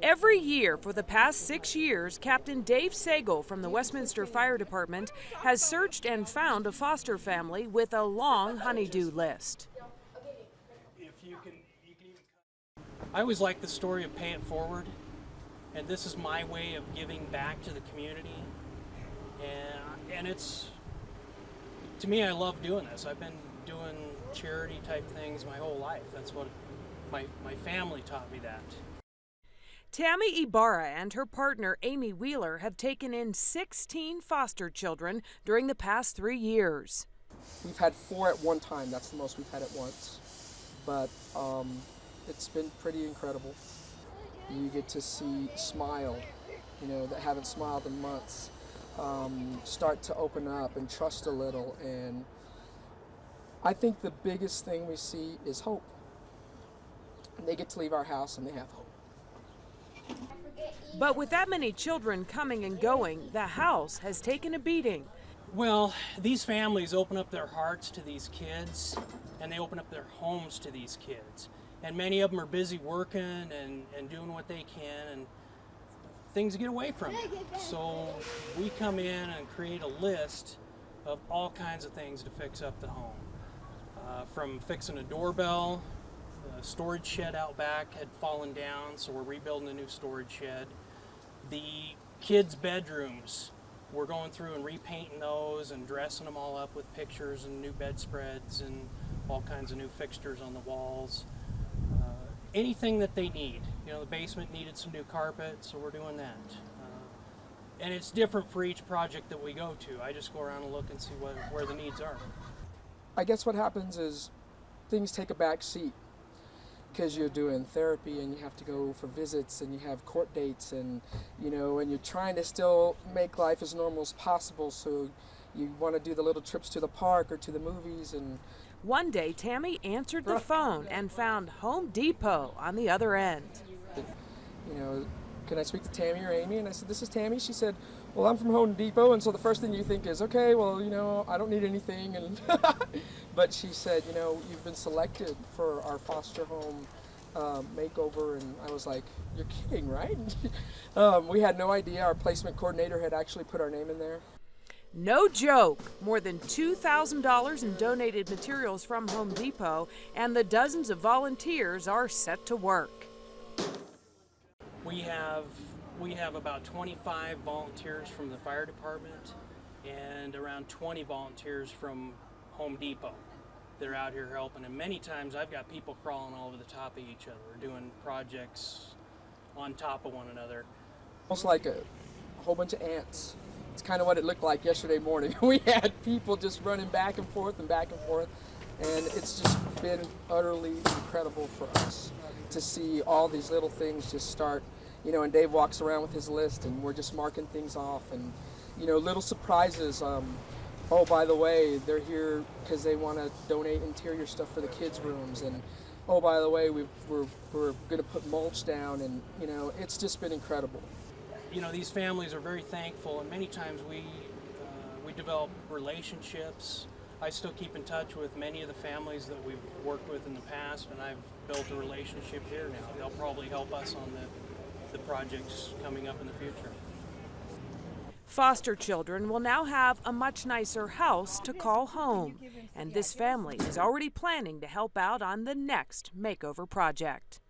Every year for the past 6 years, Captain Dave Sagal from the Westminster Fire Department has searched and found a foster family with a long honey-do list. I always like the story of pay it forward, and this is my way of giving back to the community. And it's, to me, I love doing this. I've been doing charity type things my whole life. That's what my family taught me that. Tammy Ibarra and her partner Amy Wheeler have taken in 16 foster children during the past 3 years. We've had 4 at one time. That's the most we've had at once. But it's been pretty incredible. You get to see smile, that haven't smiled in months, start to open up and trust a little. And I think the biggest thing we see is hope. They get to leave our house and they have hope. But with that many children coming and going, the house has taken a beating. Well, these families open up their hearts to these kids, and they open up their homes to these kids. And many of them are busy working and doing what they can, and things get away from them. So we come in and create a list of all kinds of things to fix up the home. From fixing a doorbell, a storage shed out back had fallen down, so we're rebuilding a new storage shed. The kids' bedrooms, we're going through and repainting those and dressing them all up with pictures and new bedspreads and all kinds of new fixtures on the walls. Anything that they need. The basement needed some new carpet, so we're doing that. And it's different for each project that we go to. I just go around and look and see where the needs are. I guess what happens is things take a back seat because you're doing therapy and you have to go for visits and you have court dates and and you're trying to still make life as normal as possible, so you want to do the little trips to the park or to the movies. And one day Tammy answered the phone and found Home Depot on the other end. Can I speak to Tammy or Amy? And I said, this is Tammy. She said, well, I'm from Home Depot. And so the first thing you think is, okay, well, I don't need anything. And but she said, you've been selected for our foster home makeover. And I was like, you're kidding, right? We had no idea. Our placement coordinator had actually put our name in there. No joke. More than $2,000 in donated materials from Home Depot, and the dozens of volunteers are set to work. We have about 25 volunteers from the fire department and around 20 volunteers from Home Depot that are out here helping. And many times I've got people crawling all over the top of each other, doing projects on top of one another. Almost like a whole bunch of ants. It's kind of what it looked like yesterday morning. We had people just running back and forth, and it's just been utterly incredible for us to see all these little things just start, and Dave walks around with his list and we're just marking things off, and little surprises. Oh, by the way, they're here because they want to donate interior stuff for the kids' rooms, and oh, by the way, we're going to put mulch down, and it's just been incredible. These families are very thankful, and many times we develop relationships. I still keep in touch with many of the families that we've worked with in the past, and I've built a relationship here now. They'll probably help us on the projects coming up in the future. Foster children will now have a much nicer house to call home, and this family is already planning to help out on the next makeover project.